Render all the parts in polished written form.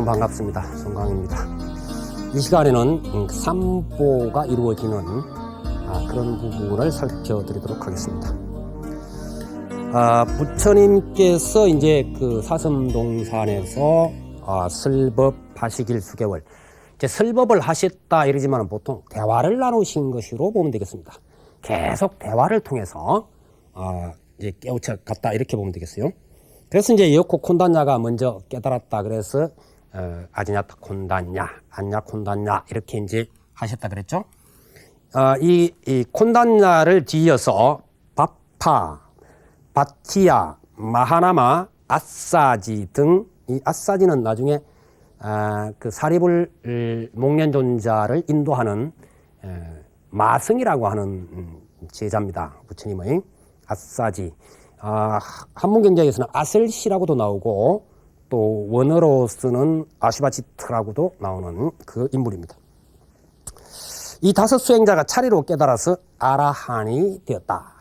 반갑습니다. 송강입니다. 이 시간에는 삼보가 이루어지는 그런 부분을 살펴드리도록 하겠습니다. 부처님께서 이제 그 사슴동산에서 설법 하시길 수개월, 이제 설법을 하셨다 이러지만 보통 대화를 나누신 것으로 보면 되겠습니다. 계속 대화를 통해서 이제 깨우쳐 갔다 이렇게 보면 되겠어요. 그래서 이제 여코 콘단냐가 먼저 깨달았다 그래서 아지냐타 콘단냐, 안냐 콘단냐 이렇게 이제 하셨다 그랬죠. 이 콘단냐를 뒤이어서 바파, 바티야, 마하나마, 아싸지 등, 이 아싸지는 나중에 그 사리불 목련존자를 인도하는 마승이라고 하는 제자입니다. 부처님의 아싸지. 한문경자에서는 아슬시라고도 나오고 또 원어로 쓰는 아시바치트라고도 나오는 그 인물입니다. 이 다섯 수행자가 차례로 깨달아서 아라한이 되었다.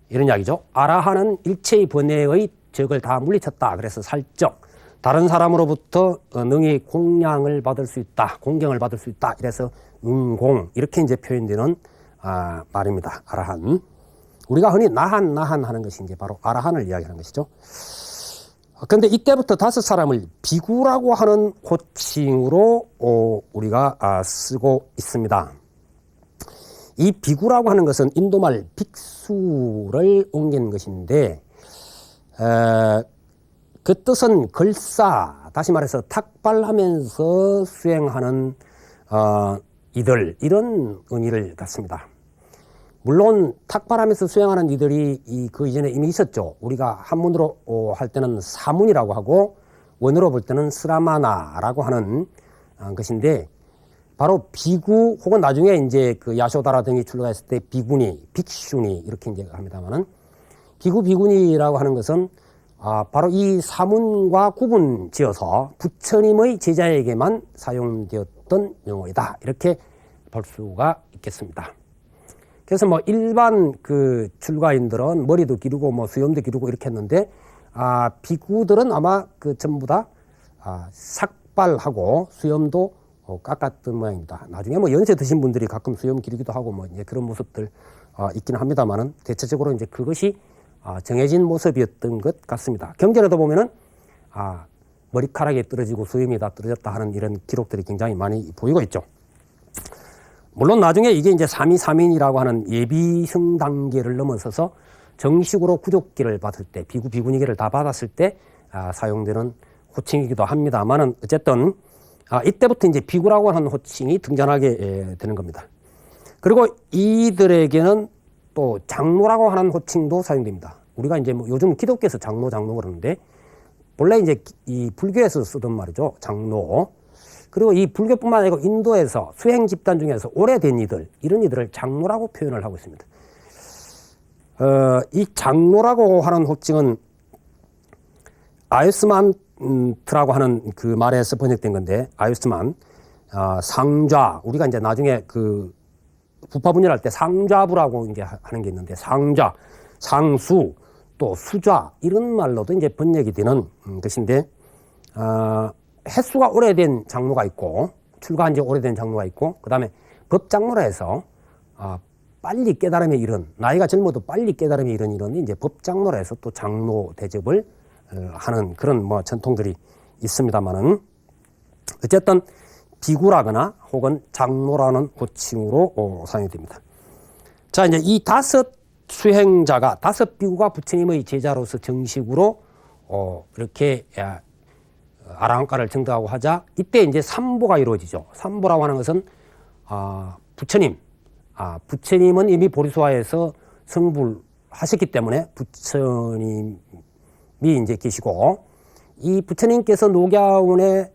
이런 이야기죠. 아라한은 일체의 번뇌의 적을 다 물리쳤다. 그래서 살적 다른 사람으로부터 능히 공양을 받을 수 있다. 공경을 받을 수 있다. 이래서 응공 이렇게 이제 표현되는 말입니다. 아라한. 우리가 흔히 나한 하는 것이 이제 바로 아라한을 이야기하는 것이죠. 그런데 이때부터 다섯 사람을 비구라고 하는 호칭으로 우리가 쓰고 있습니다. 이 비구라고 하는 것은 인도말 빅수를 옮긴 것인데 그 뜻은 걸사, 다시 말해서 탁발하면서 수행하는 이들, 이런 의미를 갖습니다. 물론 탁발하면서 수행하는 이들이 그 이전에 이미 있었죠. 우리가 한문으로 할 때는 사문이라고 하고 원어로 볼 때는 스라마나라고 하는 것인데 바로 비구 혹은 나중에 이제 그 야쇼다라 등이 출가했을 때 비구니, 빅슈니 이렇게 이제 합니다만은 비구 비구니라고 하는 것은 바로 이 사문과 구분 지어서 부처님의 제자에게만 사용되었던 용어이다. 이렇게 볼 수가 있겠습니다. 그래서 뭐 일반 그 출가인들은 머리도 기르고 뭐 수염도 기르고 이렇게 했는데 비구들은 아마 그 전부 다 삭발하고 수염도 깎았던 모양입니다. 나중에 뭐 연세 드신 분들이 가끔 수염 기르기도 하고 뭐 이제 그런 모습들 있기는 합니다만은 대체적으로 이제 그것이 정해진 모습이었던 것 같습니다. 경전에도 보면은 머리카락이 떨어지고 수염이 다 떨어졌다 하는 이런 기록들이 굉장히 많이 보이고 있죠. 물론 나중에 이게 이제 삼위삼인이라고 하는 예비성 단계를 넘어서서 정식으로 구족기를 받을 때, 비구, 비구니기를 다 받았을 때 사용되는 호칭이기도 합니다만은 어쨌든 이때부터 이제 비구라고 하는 호칭이 등장하게 되는 겁니다. 그리고 이들에게는 또 장로라고 하는 호칭도 사용됩니다. 우리가 이제 뭐 요즘 기독교에서 장로 그러는데 본래 이제 이 불교에서 쓰던 말이죠. 장로. 그리고 이 불교뿐만 아니고 인도에서 수행 집단 중에서 오래된 이들, 이런 이들을 장로라고 표현을 하고 있습니다. 이 장로라고 하는 호칭은 아유스만트라고 하는 그 말에서 번역된 건데, 아유스만, 상좌, 우리가 이제 나중에 그 부파분열할 때 상좌부라고 이제 하는 게 있는데, 상좌, 상수, 또 수좌, 이런 말로도 이제 번역이 되는 것인데, 횟수가 오래된 장로가 있고 출가한 지 오래된 장로가 있고 그 다음에 법장로라 해서 빨리 깨달음에 이른 나이가 젊어도 빨리 깨달음에 이른 이런이 이제 법장로라 해서 또 장로 대접을 하는 그런 뭐 전통들이 있습니다만은 어쨌든 비구라거나 혹은 장로라는 호칭으로 사용이 됩니다. 자, 이제 이 다섯 수행자가 다섯 비구가 부처님의 제자로서 정식으로 이렇게 아라한가를 증득하고 하자 이때 이제 삼보가 이루어지죠. 삼보라고 하는 것은 부처님, 부처님은 이미 보리수화에서 성불하셨기 때문에 부처님이 이제 계시고 이 부처님께서 녹야원에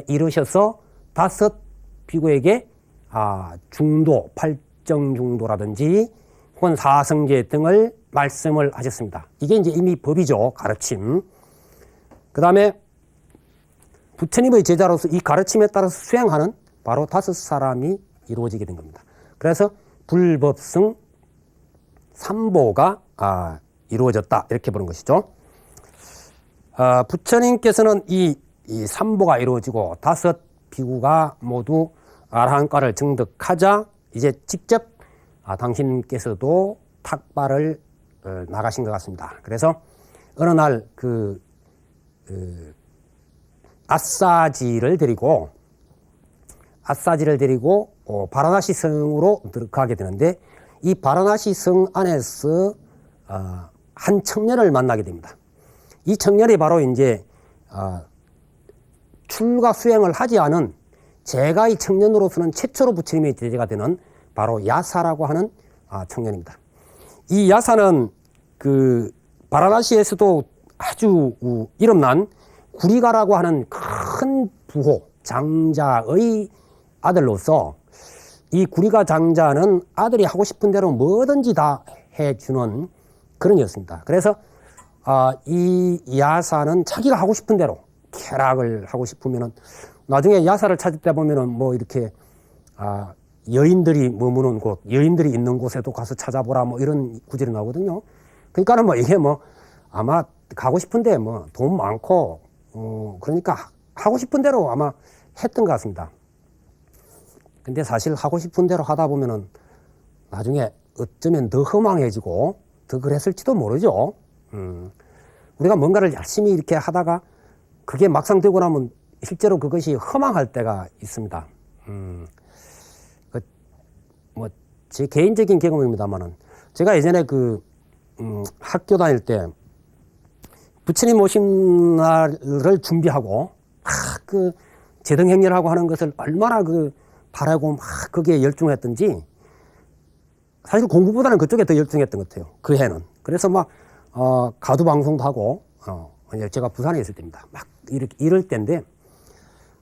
이르셔서 다섯 비구에게 중도, 팔정중도라든지 혹은 사성제 등을 말씀을 하셨습니다. 이게 이제 이미 법이죠. 가르침. 그 다음에 부처님의 제자로서 이 가르침에 따라서 수행하는 바로 다섯 사람이 이루어지게 된 겁니다. 그래서 불법성 삼보가 이루어졌다 이렇게 보는 것이죠. 부처님께서는 이 이 삼보가 이루어지고 5 비구가 모두 아라한과를 증득하자 이제 직접 당신께서도 탁발을 나가신 것 같습니다. 그래서 어느 날 아싸지를 데리고 바라나시 성으로 들어가게 되는데 이 바라나시 성 안에서 한 청년을 만나게 됩니다. 이 청년이 바로 이제 출가 수행을 하지 않은 제가 이 청년으로서는 최초로 부처님의 제자가 되는 바로 야사라고 하는 청년입니다. 이 야사는 바라나시에서도 아주 이름난 구리가라고 하는 큰 부호 장자의 아들로서 이 구리가 장자는 아들이 하고 싶은 대로 뭐든지 다 해주는 그런 이었습니다. 그래서 이 야사는 자기가 하고 싶은 대로 쾌락을 하고 싶으면은 나중에 야사를 찾을 때 보면은 뭐 이렇게 여인들이 머무는 곳, 여인들이 있는 곳에도 가서 찾아보라 뭐 이런 구절이 나오거든요. 그러니까는 뭐 이게 뭐 아마 가고 싶은데 뭐 돈 많고 그러니까 하고 싶은 대로 아마 했던 것 같습니다. 근데 사실 하고 싶은 대로 하다 보면은 나중에 어쩌면 더 허망해지고 더 그랬을지도 모르죠. 우리가 뭔가를 열심히 이렇게 하다가 그게 막상 되고 나면 실제로 그것이 허망할 때가 있습니다. 뭐 제 개인적인 경험입니다만은 제가 예전에 학교 다닐 때 부처님 오신 날을 준비하고 제등행렬하고 하는 것을 얼마나 바라고 막 거기에 열중했던지 사실 공부보다는 그쪽에 더 열중했던 것 같아요. 그 해는. 그래서 막 가두 방송도 하고 제가 부산에 있을 때입니다. 막 이럴 때인데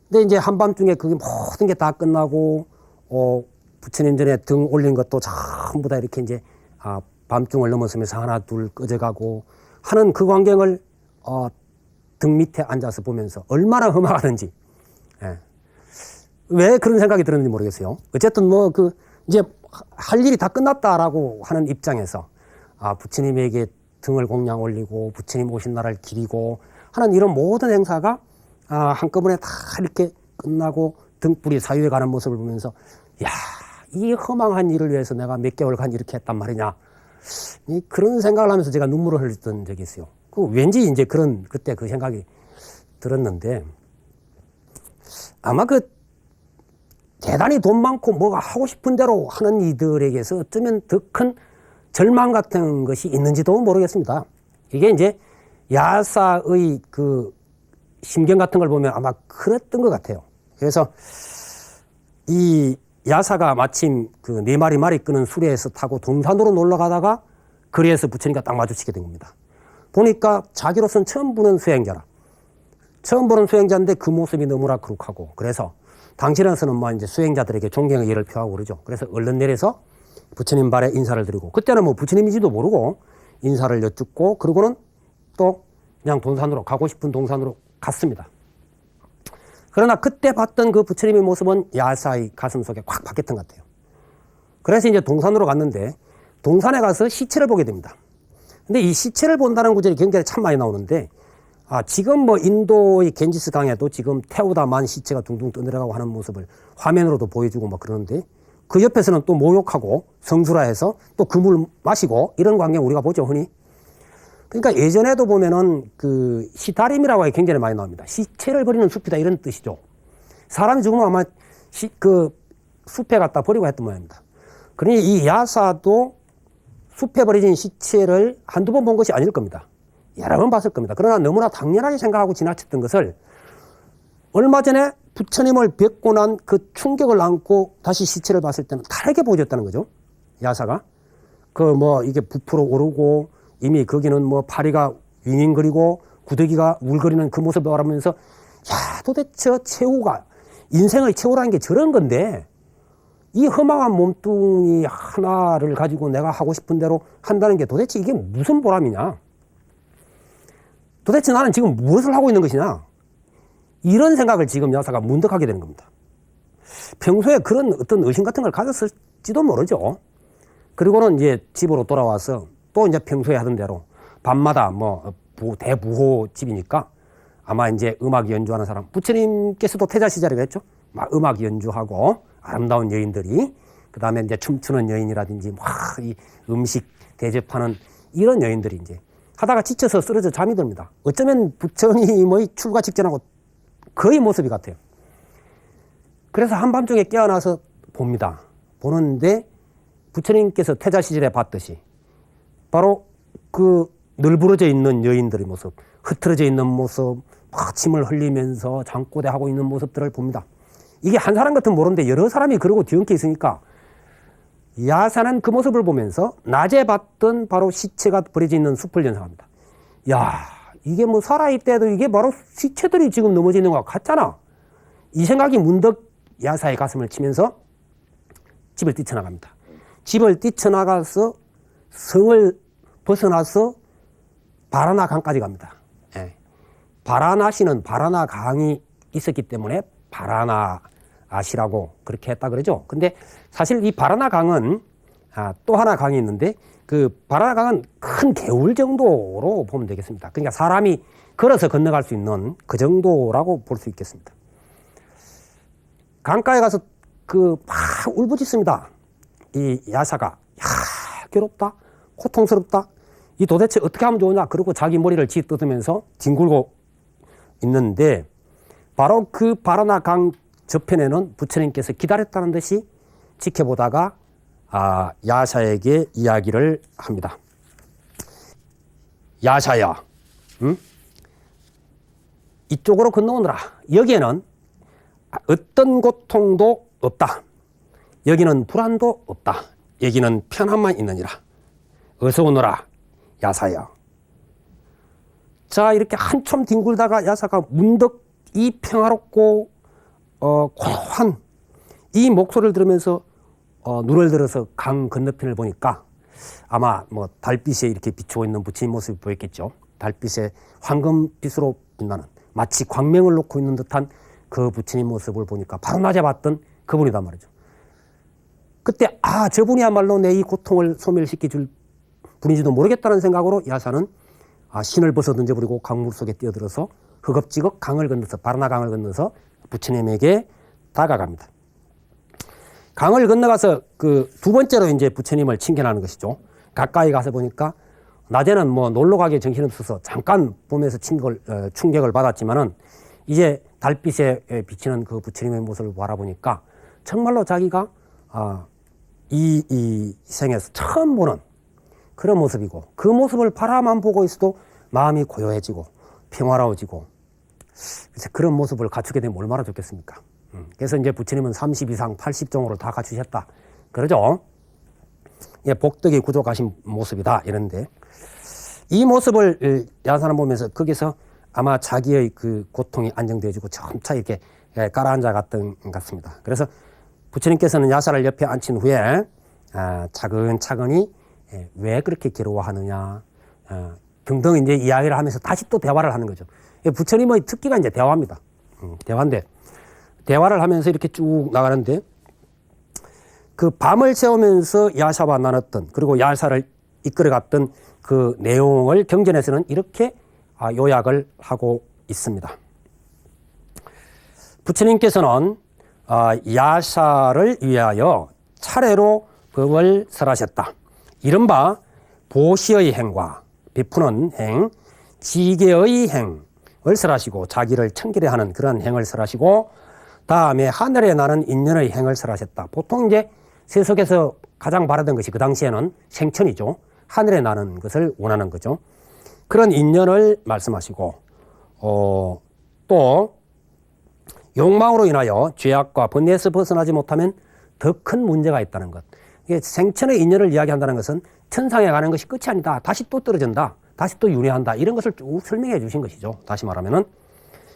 근데 이제 한밤중에 그게 모든 게 다 끝나고 부처님 전에 등 올린 것도 전부 다 이렇게 이제 밤중을 넘어서면서 하나 둘 꺼져가고 하는 그 광경을 등 밑에 앉아서 보면서 얼마나 험악하는지 왜 그런 생각이 들었는지 모르겠어요. 어쨌든 이제 할 일이 다 끝났다라고 하는 입장에서 부처님에게 등을 공양 올리고 부처님 오신 날을 기리고 하는 이런 모든 행사가 한꺼번에 다 이렇게 끝나고 등불이 사유에 가는 모습을 보면서 야, 이 허망한 일을 위해서 내가 몇 개월간 이렇게 했단 말이냐 그런 생각을 하면서 제가 눈물을 흘렸던 적이 있어요. 왠지 이제 그때 그 생각이 들었는데 아마 대단히 돈 많고 뭐가 하고 싶은 대로 하는 이들에게서 어쩌면 더 큰 절망 같은 것이 있는지도 모르겠습니다. 이게 이제 야사의 심경 같은 걸 보면 아마 그랬던 것 같아요. 그래서 이 야사가 마침 4마리 말이 끄는 수레에서 타고 동산으로 놀러 가다가 거리에서 부처님과 딱 마주치게 된 겁니다. 보니까 자기로서는 처음 보는 수행자인데 그 모습이 너무나 거룩하고 그래서 당시로서는 이제 수행자들에게 존경의 예를 표하고 그러죠. 그래서 얼른 내려서 부처님 발에 인사를 드리고 그때는 뭐 부처님인지도 모르고 인사를 여쭙고 그러고는 또 그냥 가고 싶은 동산으로 갔습니다. 그러나 그때 봤던 그 부처님의 모습은 야사의 가슴 속에 꽉 박혔던 것 같아요. 그래서 이제 동산으로 갔는데 동산에 가서 시체를 보게 됩니다. 근데 이 시체를 본다는 구절이 굉장히 참 많이 나오는데 지금 뭐 인도의 겐지스 강에도 지금 태우다만 시체가 둥둥 떠내려가고 하는 모습을 화면으로도 보여주고 막 그러는데 그 옆에서는 또 모욕하고 성수라해서 또 그 물 마시고 이런 광경 우리가 보죠, 흔히. 그러니까 예전에도 보면은 시타림이라고 하는 게 굉장히 많이 나옵니다. 시체를 버리는 숲이다 이런 뜻이죠. 사람이 죽으면 아마 숲에 갖다 버리고 했던 모양입니다. 그러니 이 야사도 숲에 버려진 시체를 한두 번 본 것이 아닐 겁니다. 여러 번 봤을 겁니다. 그러나 너무나 당연하게 생각하고 지나쳤던 것을 얼마 전에 부처님을 뵙고 난 그 충격을 안고 다시 시체를 봤을 때는 다르게 보여줬다는 거죠. 야사가. 이게 부풀어 오르고 이미 거기는 파리가 윙윙거리고 구더기가 울거리는 그 모습을 바라보면서 야, 도대체 인생의 최후라는 게 저런 건데 이 허망한 몸뚱이 하나를 가지고 내가 하고 싶은 대로 한다는 게 도대체 이게 무슨 보람이냐? 도대체 나는 지금 무엇을 하고 있는 것이냐? 이런 생각을 지금 야사가 문득 하게 되는 겁니다. 평소에 그런 어떤 의심 같은 걸 가졌을지도 모르죠. 그리고는 이제 집으로 돌아와서 또 이제 평소에 하던 대로 밤마다 대부호 집이니까 아마 이제 음악 연주하는 사람, 부처님께서도 태자 시절에 그랬죠. 막 음악 연주하고 아름다운 여인들이, 그 다음에 이제 춤추는 여인이라든지 막 이 음식 대접하는 이런 여인들이 이제 하다가 지쳐서 쓰러져 잠이 듭니다. 어쩌면 부처님의 출가 직전하고 거의 모습이 같아요. 그래서 한밤중에 깨어나서 봅니다. 보는데 부처님께서 태자 시절에 봤듯이 바로 그 널브러져 있는 여인들의 모습, 흐트러져 있는 모습, 막 침을 흘리면서 잠꼬대하고 있는 모습들을 봅니다. 이게 한 사람 같은 모르는데 여러 사람이 그러고 뒤엉켜 있으니까 야사는 그 모습을 보면서 낮에 봤던 바로 시체가 버려져 있는 숲을 연상합니다. 야, 이게 뭐 살아있대도 이게 바로 시체들이 지금 넘어져 있는 것 같잖아. 이 생각이 문득 야사의 가슴을 치면서 집을 뛰쳐나갑니다. 집을 뛰쳐나가서 성을 벗어나서 바라나 강까지 갑니다. 예. 바라나시는 바라나 강이 있었기 때문에 바라나시라고 그렇게 했다 그러죠. 근데 사실 이 바라나 강은 또 하나 강이 있는데 그 바라나 강은 큰 개울 정도로 보면 되겠습니다. 그러니까 사람이 걸어서 건너갈 수 있는 그 정도라고 볼 수 있겠습니다. 강가에 가서 막 울부짖습니다. 이 야사가, 야, 괴롭다, 고통스럽다, 이 도대체 어떻게 하면 좋으냐, 그러고 자기 머리를 쥐뜯으면서 뒹굴고 있는데 바로 그 바라나 강 저편에는 부처님께서 기다렸다는 듯이 지켜보다가 야사에게 이야기를 합니다. 야사야, 응? 이쪽으로 건너오너라. 여기에는 어떤 고통도 없다. 여기는 불안도 없다. 여기는 편안만 있느니라. 어서 오너라, 야사야. 자, 이렇게 한참 뒹굴다가 야사가 문득 이 평화롭고 고요한 이 목소리를 들으면서 눈을 들어서 강 건너편을 보니까 아마 뭐 달빛에 이렇게 비추고 있는 부처님 모습이 보였겠죠. 달빛에 황금빛으로 빛나는 마치 광명을 놓고 있는 듯한 그 부처님 모습을 보니까 바로 낮에 봤던 그분이단 말이죠. 그때 저분이야말로 내 이 고통을 소멸시켜 줄 분인지도 모르겠다는 생각으로 야사는 신을 벗어 던져버리고 강물 속에 뛰어들어서 허겁지겁 강을 건너서 바라나 강을 건너서 부처님에게 다가갑니다. 강을 건너가서 그 두 번째로 이제 부처님을 칭견하는 것이죠. 가까이 가서 보니까 낮에는 뭐 놀러 가기에 정신없어서 잠깐 보면서 충격을 받았지만은 이제 달빛에 비치는 그 부처님의 모습을 바라보니까 정말로 자기가 이 생에서 처음 보는 그런 모습이고, 그 모습을 바라만 보고 있어도 마음이 고요해지고 평화로워지고, 그래서 그런 모습을 갖추게 되면 얼마나 좋겠습니까? 그래서 이제 부처님은 30 이상 80종으로 다 갖추셨다 그러죠. 예, 복덕이 구족하신 모습이다 이런데, 이 모습을 야사는 보면서 거기서 아마 자기의 그 고통이 안정되어지고 점차 이렇게 가라앉아 갔던 것 같습니다. 그래서 부처님께서는 야사를 옆에 앉힌 후에 차근차근히 왜 그렇게 괴로워하느냐 등등 이제 이야기를 하면서 다시 또 대화를 하는 거죠. 부처님의 특기가 이제 대화입니다. 대화인데 대화를 하면서 이렇게 쭉 나가는데, 그 밤을 새우면서 야사와 나눴던, 그리고 야사를 이끌어갔던 그 내용을 경전에서는 이렇게 요약을 하고 있습니다. 부처님께서는 야사를 위하여 차례로 법을 설하셨다. 이른바 보시의 행과 베푸는 행, 지계의 행을 설하시고 자기를 청결히 하는 그런 행을 설하시고, 다음에 하늘에 나는 인연의 행을 설하셨다. 보통 이제 세속에서 가장 바라던 것이 그 당시에는 생천이죠. 하늘에 나는 것을 원하는 거죠. 그런 인연을 말씀하시고, 또 욕망으로 인하여 죄악과 번뇌에서 벗어나지 못하면 더 큰 문제가 있다는 것. 이게 생천의 인연을 이야기한다는 것은 천상에 가는 것이 끝이 아니다. 다시 또 떨어진다. 다시 또 윤회한다. 이런 것을 쭉 설명해 주신 것이죠. 다시 말하면은.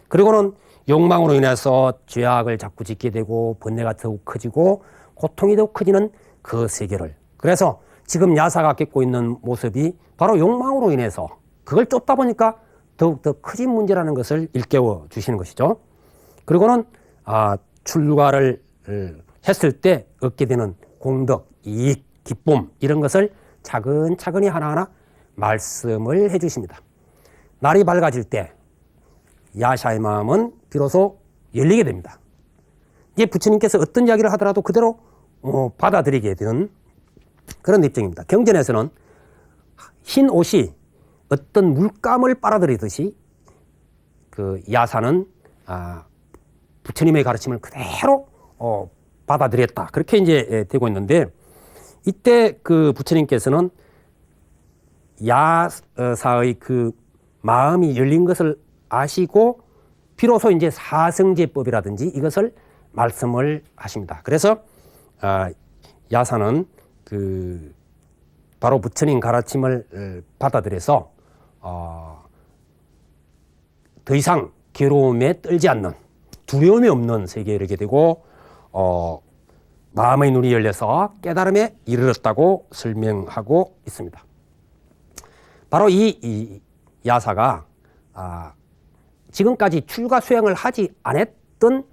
그리고는 욕망으로 인해서 죄악을 자꾸 짓게 되고 번뇌가 더욱 커지고 고통이 더욱 커지는 그 세계를. 그래서 지금 야사가 겪고 있는 모습이 바로 욕망으로 인해서 그걸 쫓다 보니까 더욱 더 커진 문제라는 것을 일깨워 주시는 것이죠. 그리고는 출가를 했을 때 얻게 되는 공덕, 이익, 기쁨 이런 것을 차근차근히 하나하나 말씀을 해 주십니다. 날이 밝아질 때 야사의 마음은 비로소 열리게 됩니다. 이제 부처님께서 어떤 이야기를 하더라도 그대로 받아들이게 되는 그런 입장입니다. 경전에서는 흰 옷이 어떤 물감을 빨아들이듯이 그 야사는 부처님의 가르침을 그대로 받아들였다. 그렇게 이제 되고 있는데, 이때 그 부처님께서는 야사의 그 마음이 열린 것을 아시고 비로소 이제 사성제법이라든지 이것을 말씀을 하십니다. 그래서 야사는 그 바로 부처님 가르침을 받아들여서 더 이상 괴로움에 떨지 않는, 두려움이 없는 세계에 이르게 되고 마음의 눈이 열려서 깨달음에 이르렀다고 설명하고 있습니다. 바로 이 야사가 지금까지 출가 수행을 하지 않았던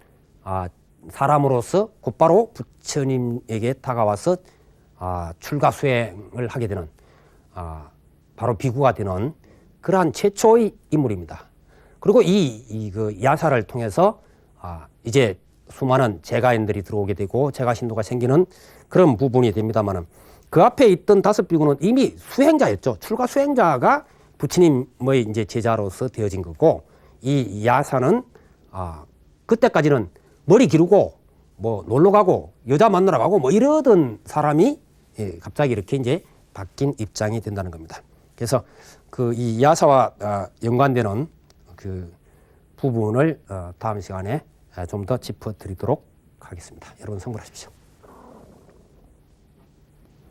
사람으로서 곧바로 부처님에게 다가와서 출가 수행을 하게 되는 바로 비구가 되는 그러한 최초의 인물입니다. 그리고 그 야사를 통해서 이제 수많은 제가인들이 들어오게 되고 제가신도가 생기는 그런 부분이 됩니다만은, 그 앞에 있던 5비구는 이미 수행자였죠. 출가 수행자가 부처님의 이제 제자로서 되어진 거고, 이 야사는 그때까지는 머리 기르고 뭐 놀러 가고 여자 만나러 가고 뭐 이러던 사람이 갑자기 이렇게 이제 바뀐 입장이 된다는 겁니다. 그래서 그 이 야사와 연관되는 그 부분을 다음 시간에 좀 더 짚어드리도록 하겠습니다. 여러분 성불하십시오.